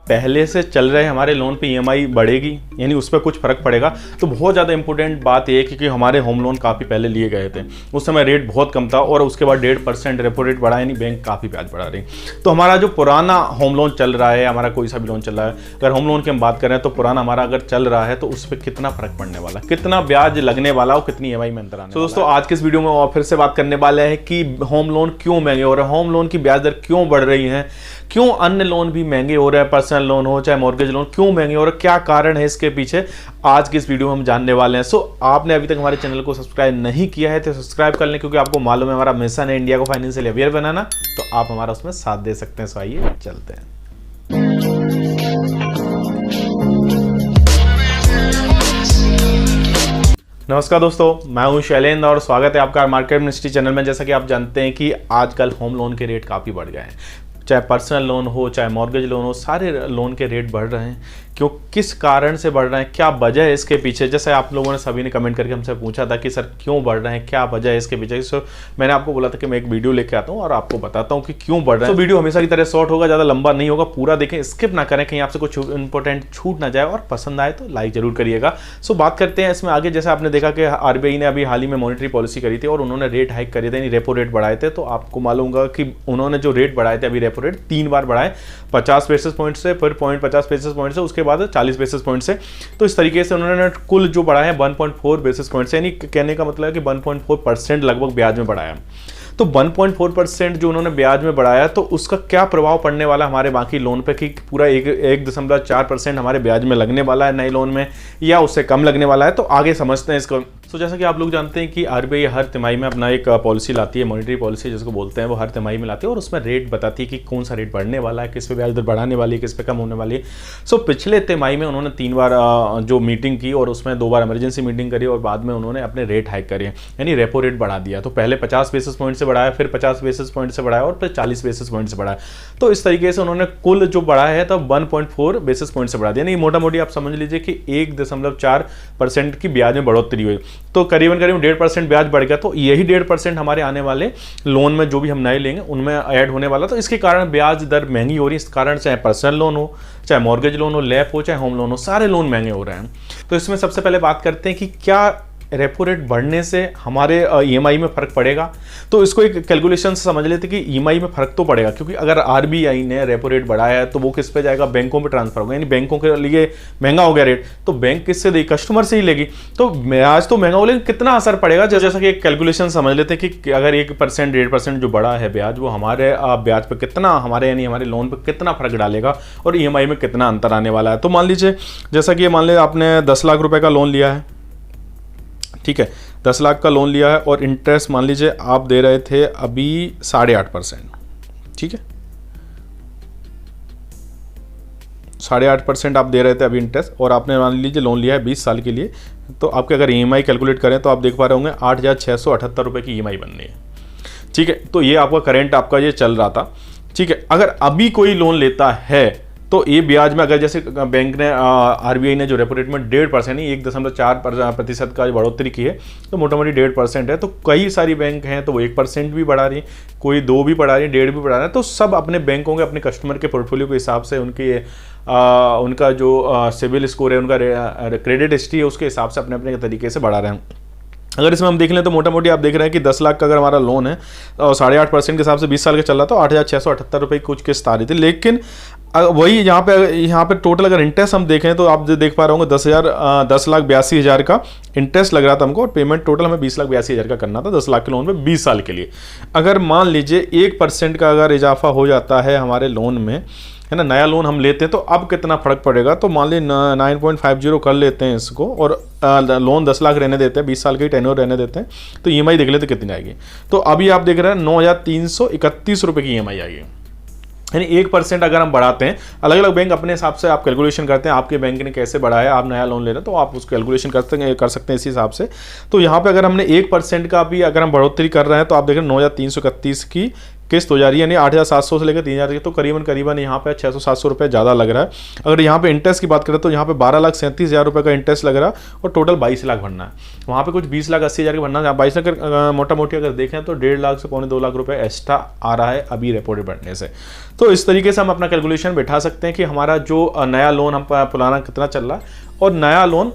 पहले से चल रहे हमारे लोन पे ईएमआई बढ़ेगी, यानी उस पर कुछ फर्क पड़ेगा। तो बहुत ज़्यादा इंपॉर्टेंट बात ये है क्योंकि हमारे होम लोन काफ़ी पहले लिए गए थे, उस समय रेट बहुत कम था और उसके बाद 1.5% रेपो रेट बढ़ा, यानी बैंक काफ़ी ब्याज बढ़ा रही। तो हमारा जो पुराना होम लोन चल रहा है, हमारा कोई सा भी लोन चल रहा है, अगर होम लोन की हम बात करें तो पुराना हमारा अगर चल रहा है तो उस पर कितना फर्क पड़ने वाला, कितना ब्याज लगने वाला और कितनी ईएमआई में अंतर आने वाला। तो दोस्तों आज के इस वीडियो में फिर से बात करने वाले हैं कि होम लोन क्यों महंगे हो रहे हैं, होम लोन की ब्याज दर क्यों बढ़ रही है, क्यों अन्य लोन भी महंगे हो रहे हैं, पर्सनल लोन हो चाहे मॉर्गेज लोन क्यों महंगे हो रहे हैं, क्या कारण है इसके पीछे, आज की इस वीडियो में हम जानने वाले हैं। सो आपने अभी तक हमारे चैनल को सब्सक्राइब नहीं किया है तो सब्सक्राइब कर लें, क्योंकि आपको मालूम है हमारा मिशन है इंडिया को फाइनेंशियल अवेयर बनाना, तो आप हमारा उसमें साथ दे सकते हैं। सो आइए चलते हैं। नमस्कार दोस्तों, मैं हूं शैलेंद्र और स्वागत है आपका मार्केट मिनिस्ट्री चैनल में। जैसा कि आप जानते हैं कि आजकल होम लोन के रेट काफ़ी बढ़ गए हैं, चाहे पर्सनल लोन हो चाहे मॉर्गेज लोन हो, सारे लोन के रेट बढ़ रहे हैं। क्यों, किस कारण से बढ़ रहे हैं, क्या वजह है इसके पीछे, जैसे आप लोगों ने सभी ने कमेंट करके हमसे पूछा था कि सर क्यों बढ़ रहे हैं, क्या वजह है इसके पीछे। सो मैंने आपको बोला था कि मैं एक वीडियो लेके आता हूं और आपको बताता हूं कि क्यों बढ़ रहा है। तो वीडियो हमेशा की तरह शॉर्ट होगा, ज़्यादा लंबा नहीं होगा, पूरा देखें, स्किप ना करें, कहीं आपसे कुछ इंपॉर्टेंट छूट ना जाए, और पसंद आए तो लाइक जरूर करिएगा। सो बात करते हैं इसमें आगे। जैसे आपने देखा कि आरबीआई ने अभी हाल ही में मॉनेटरी पॉलिसी करी थी और उन्होंने रेट हाइक करे थे, यानी रेपो रेट बढ़ाए थे। तो आपको मालूम होगा कि उन्होंने जो रेट बढ़ाए थे, अभी रेपो रेट 3 बार बढ़ाए, 50 बेसिस पॉइंट से, फिर 0.50 बेसिस पॉइंट से, उसके बाद 40 बेसिस पॉइंट से। तो इस तरीके से उन्होंने कुल जो बढ़ाया है 1.4 बेसिस पॉइंट से, यानी कहने का मतलब है कि 1.4% लगभग ब्याज में बढ़ाया। तो 1.4% जो उन्होंने ब्याज में बढ़ाया, तो उसका क्या प्रभाव पड़ने वाला हमारे बाकी लोन पे कि पूरा 1.4% हमारे ब्याज में लगने वाला है नए लोन में, या उससे कम लगने वाला है। तो आगे समझते हैं इसको। तो जैसा कि आप लोग जानते हैं कि आरबीआई हर तिमाही में अपना एक पॉलिसी लाती है, मॉनेटरी पॉलिसी जिसको बोलते हैं, वो हर तिमाही में लाती है और उसमें रेट बताती है कि कौन सा रेट बढ़ने वाला है, किस पे ब्याज दर बढ़ाने वाली है, किस पे कम होने वाली है। सो पिछले तिमाही में उन्होंने 3 बार जो मीटिंग की और उसमें 2 बार इमरजेंसी मीटिंग करी और बाद में उन्होंने अपने रेट हाइक करे, यानी रेपो रेट बढ़ा दिया। तो पहले 50 बेसिस पॉइंट से बढ़ाया, फिर 50 बेसिस पॉइंट से बढ़ाया और फिर 40 बेसिस पॉइंट से बढ़ाया। तो इस तरीके से उन्होंने कुल जो बढ़ाया है तो 1.4 बेसिस पॉइंट से बढ़ा दिया, यानी मोटा मोटी आप समझ लीजिए कि 1.4% की ब्याज में बढ़ोतरी हुई। तो करीबन 1.5% ब्याज बढ़ गया। तो यही 1.5% हमारे आने वाले लोन में जो भी हम नए लेंगे उनमें ऐड होने वाला। तो इसके कारण ब्याज दर महंगी हो रही है। इस कारण चाहे पर्सनल लोन हो, चाहे मॉर्गेज लोन हो, लैप हो, चाहे होम लोन हो, सारे लोन महंगे हो रहे हैं। तो इसमें सबसे पहले बात करते हैं कि क्या रेपो रेट बढ़ने से हमारे ईएमआई में फर्क पड़ेगा। तो इसको एक कैलकुलेशन से समझ लेते कि ईएमआई में फर्क तो पड़ेगा, क्योंकि अगर आरबीआई ने रेपो रेट बढ़ाया है तो वो किस पे जाएगा, बैंकों में ट्रांसफर होगा, यानी बैंकों के लिए महंगा हो गया रेट, तो बैंक किससे देगी, कस्टमर से ही लेगी। तो ब्याज तो महंगा हो, लेकिन कितना असर पड़ेगा, जैसा कि एक कैलकुलेशन समझ लेते हैं कि अगर 1% 1.5% जो बढ़ा है ब्याज, वो हमारे ब्याज पर कितना, हमारे यानी हमारे लोन पर कितना फर्क डालेगा और ईएमआई में कितना अंतर आने वाला है। तो मान लीजिए जैसा कि मान लीजिए आपने 10 लाख रुपए का लोन लिया है, ठीक है, 10 लाख का लोन लिया है और इंटरेस्ट मान लीजिए आप दे रहे थे अभी 8.5%, ठीक है, 8.5% आप दे रहे थे अभी इंटरेस्ट, और आपने मान लीजिए लोन लिया है 20 साल के लिए। तो आपके अगर ईएमआई कैलकुलेट करें तो आप देख पा रहे होंगे 8,678 रुपये की ईएमआई बननी है, ठीक है। तो ये आपका करंट आपका ये चल रहा था, ठीक है। अगर अभी कोई लोन लेता है तो ये ब्याज में अगर जैसे बैंक ने आरबीआई ने जो रेपो रेट में 1.5% नहीं 1.4% का बढ़ोतरी की है, तो मोटा मोटी 1.5% है। तो कई सारी बैंक हैं तो वो 1% भी बढ़ा रही है, कोई 2 भी बढ़ा रही है, 1.5 भी बढ़ा रहा है। तो सब अपने बैंकों के अपने कस्टमर के पोर्टफोलियो के हिसाब से उनका जो सिविल स्कोर है, उनका क्रेडिट हिस्ट्री है, उसके हिसाब से अपने अपने तरीके से बढ़ा रहे हैं। अगर इसमें हम देख लें तो मोटा मोटी आप देख रहे हैं कि 10 लाख का अगर हमारा लोन है और 8.5% के हिसाब से 20 साल का चल रहा, तो 8,678 रुपये की कुछ किस्त आ रही थी। लेकिन वही यहाँ पे टोटल अगर इंटरेस्ट हम देखें तो आप देख पा रहे होंगे 10,82,000 का इंटरेस्ट लग रहा था हमको, और पेमेंट टोटल हमें 20,82,000 का करना था 10 लाख के लोन में 20 साल के लिए। अगर मान लीजिए 1% का अगर इजाफा हो जाता है हमारे लोन में, है ना, नया लोन हम लेते हैं, तो अब कितना फर्क पड़ेगा। तो मान लीजिए 9.50 कर लेते हैं इसको, और लोन 10 लाख रहने देते हैं, 20 साल की टेन्योर रहने देते हैं, तो ईएमआई देख लेते कितनी आएगी। तो अभी आप देख रहे हैं 9,331 रुपये की ईएमआई आएगी, यानी 1% अगर हम बढ़ाते हैं, अलग अलग बैंक अपने हिसाब से आप कैलकुलेशन करते हैं, आपके बैंक ने कैसे बढ़ाया, आप नया लोन ले रहे हैं तो आप उस कैलकुलेशन कर सकते हैं इसी हिसाब से। तो यहाँ पे अगर हमने 1% का भी अगर हम बढ़ोतरी कर रहे हैं तो आप देख रहे हैं 9,331 की किस्त हो जा रही है, यानी 8,700 से लेकर 3,000, तो करीबन यहाँ पे 600-700 रुपये ज़्यादा लग रहा है। अगर यहाँ पे इंटरेस्ट की बात करें तो यहाँ पे 12,37,000 रुपये का इंटरेस्ट लग रहा है और टोटल 22 लाख भरना है। वहाँ पे कुछ 20,80,000 का भरना है। 22 लाख मोटा मोटी अगर देखें तो 1.5 लाख से 2 लाख रुपये एक्स्ट्रा आ रहा है अभी रेपो रेट बढ़ने से। तो इस तरीके से हम अपना कैलकुलेशन बैठा सकते हैं कि हमारा जो नया लोन हम पुराना कितना चल रहा है और नया लोन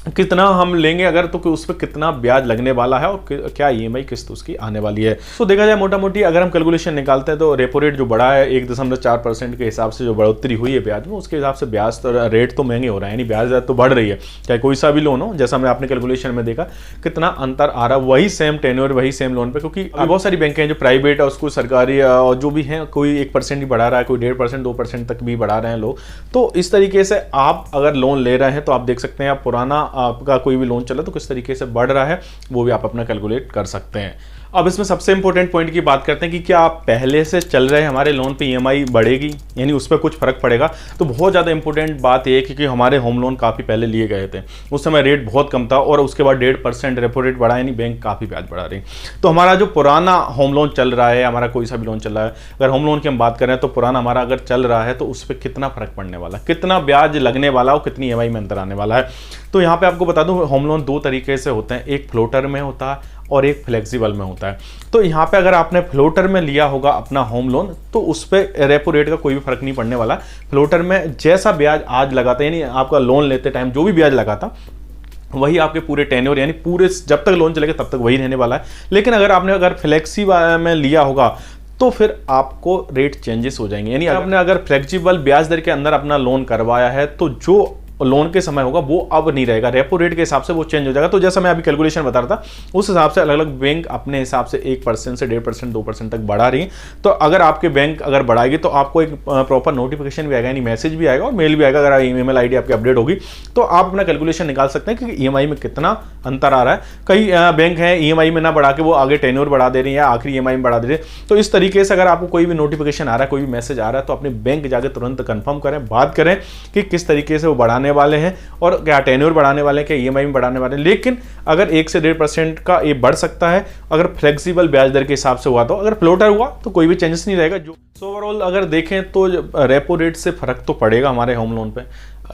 कितना हम लेंगे अगर, तो उस पर कितना ब्याज लगने वाला है और क्या ईएमआई किस्त उसकी आने वाली है। तो देखा जाए मोटा मोटी अगर हम कैलकुलेशन निकालते हैं तो रेपो रेट जो बढ़ा है 1.4% के हिसाब से जो बढ़ोतरी हुई है ब्याज में, उसके हिसाब से ब्याज तो रेट तो महंगे हो रहा है, यानी ब्याज दर तो बढ़ रही है चाहे कोई सा भी लोन हो। जैसा हमने आपने कैलकुलेशन में देखा कितना अंतर आ रहा है, वही सेम टेन्योर वही सेम लोन पे, क्योंकि बहुत सारी बैंकें हैं जो प्राइवेट और उसको सरकारी और जो भी हैं कोई 1% ही बढ़ा रहा है, कोई 1.5% 2% तक भी बढ़ा रहे हैं लोग। तो इस तरीके से आप अगर लोन ले रहे हैं तो आप देख सकते हैं आप पुराना आपका कोई भी लोन चला तो किस तरीके से बढ़ रहा है वो भी आप अपना कैलकुलेट कर सकते हैं। अब इसमें सबसे इंपॉर्टेंट पॉइंट की बात करते हैं कि क्या आप पहले से चल रहे हमारे लोन पे ईएमआई बढ़ेगी, यानी उस पर कुछ फर्क पड़ेगा। तो बहुत ज़्यादा इंपॉर्टेंट बात ये है कि हमारे होम लोन काफ़ी पहले लिए गए थे, उस समय रेट बहुत कम था और उसके बाद 1.5% रेपो रेट बढ़ा, यानी बैंक काफ़ी ब्याज बढ़ा रही। तो हमारा जो पुराना होम लोन चल रहा है, हमारा कोई सा भी लोन चल रहा है, अगर होम लोन की हम बात करें तो पुराना हमारा अगर चल रहा है तो उस पर कितना फर्क पड़ने वाला, कितना ब्याज लगने वाला और कितनी ईएमआई में अंतर आने वाला है। तो यहाँ पे आपको बता दूं होम लोन 2 तरीके से होते हैं, एक फ्लोटर में होता है और एक फ्लेक्सिबल में होता है। तो यहाँ पे अगर आपने फ्लोटर में लिया होगा अपना होम लोन तो उस पर रेपो रेट का कोई भी फर्क नहीं पड़ने वाला। फ्लोटर में जैसा ब्याज आज लगाता है, यानी आपका लोन लेते टाइम जो भी ब्याज लगाता वही आपके पूरे टेन्योर यानी पूरे जब तक लोन चलेगा तब तक वही रहने वाला है। लेकिन अगर फ्लेक्सी में लिया होगा तो फिर आपको रेट चेंजेस हो जाएंगे, यानी आपने अगर फ्लेक्सिबल ब्याज दर के अंदर अपना लोन करवाया है तो जो लोन के समय होगा वो अब नहीं रहेगा, रेपो रेट के हिसाब से वो चेंज हो जाएगा। तो जैसा मैं अभी कैलकुलेशन बता रहा था उस हिसाब से अलग अलग बैंक अपने हिसाब से 1% से 1.5% 2% तक बढ़ा रही है। तो अगर आपके बैंक अगर बढ़ाएगी तो आपको एक प्रॉपर नोटिफिकेशन भी आएगा, यानी मैसेज भी आएगा और मेल भी आएगा। अगर ईमेल आईडी आपकी अपडेट होगी तो आप अपना कैलकुलेशन निकाल सकते हैं कि ईएमआई में कितना अंतर आ रहा है। कई बैंक हैं ईएमआई में ना बढ़ा के वो आगे टेन्योर बढ़ा दे रही है, आखिरी ईएमआई में बढ़ा दे रही है। तो इस तरीके से अगर आपको कोई भी नोटिफिकेशन आ रहा है, कोई भी मैसेज आ रहा है तो अपने बैंक जाकर तुरंत कंफर्म करें, बात करें कि किस तरीके से वो बढ़ाने वाले हैं और क्या टेन्योर बढ़ाने वाले हैं, क्या ईएमआई में बढ़ाने वाले हैं। लेकिन अगर 1 से 1.5% का ये बढ़ सकता है अगर फ्लेक्सिबल ब्याज दर के हिसाब से हुआ तो, अगर फ्लोटर हुआ तो कोई भी चेंजेस नहीं रहेगा। जो ओवरऑल अगर देखें तो रेपो रेट से फर्क तो पड़ेगा हमारे होम लोन पे,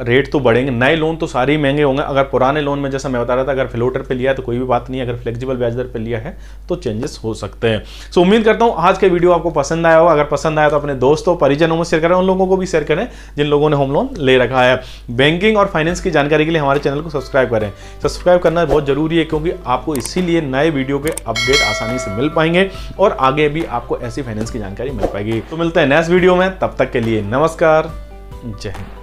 रेट तो बढ़ेंगे। नए लोन तो सारे ही महंगे होंगे। अगर पुराने लोन में जैसा मैं बता रहा था अगर फ्लोटर पे लिया है तो कोई भी बात नहीं है, अगर फ्लेक्सिबल ब्याज दर पे लिया है तो चेंजेस हो सकते हैं। सो उम्मीद करता हूं आज के वीडियो आपको पसंद आया होगा। अगर पसंद आया तो अपने दोस्तों परिजनों में शेयर करें, उन लोगों को भी शेयर करें जिन लोगों ने होम लोन ले रखा है। बैंकिंग और फाइनेंस की जानकारी के लिए हमारे चैनल को सब्सक्राइब करें। सब्सक्राइब करना बहुत जरूरी है क्योंकि आपको इसीलिए नए वीडियो के अपडेट आसानी से मिल पाएंगे और आगे भी आपको ऐसी फाइनेंस की जानकारी मिल पाएगी। तो मिलते हैं नेक्स्ट वीडियो में, तब तक के लिए नमस्कार, जय हिंद।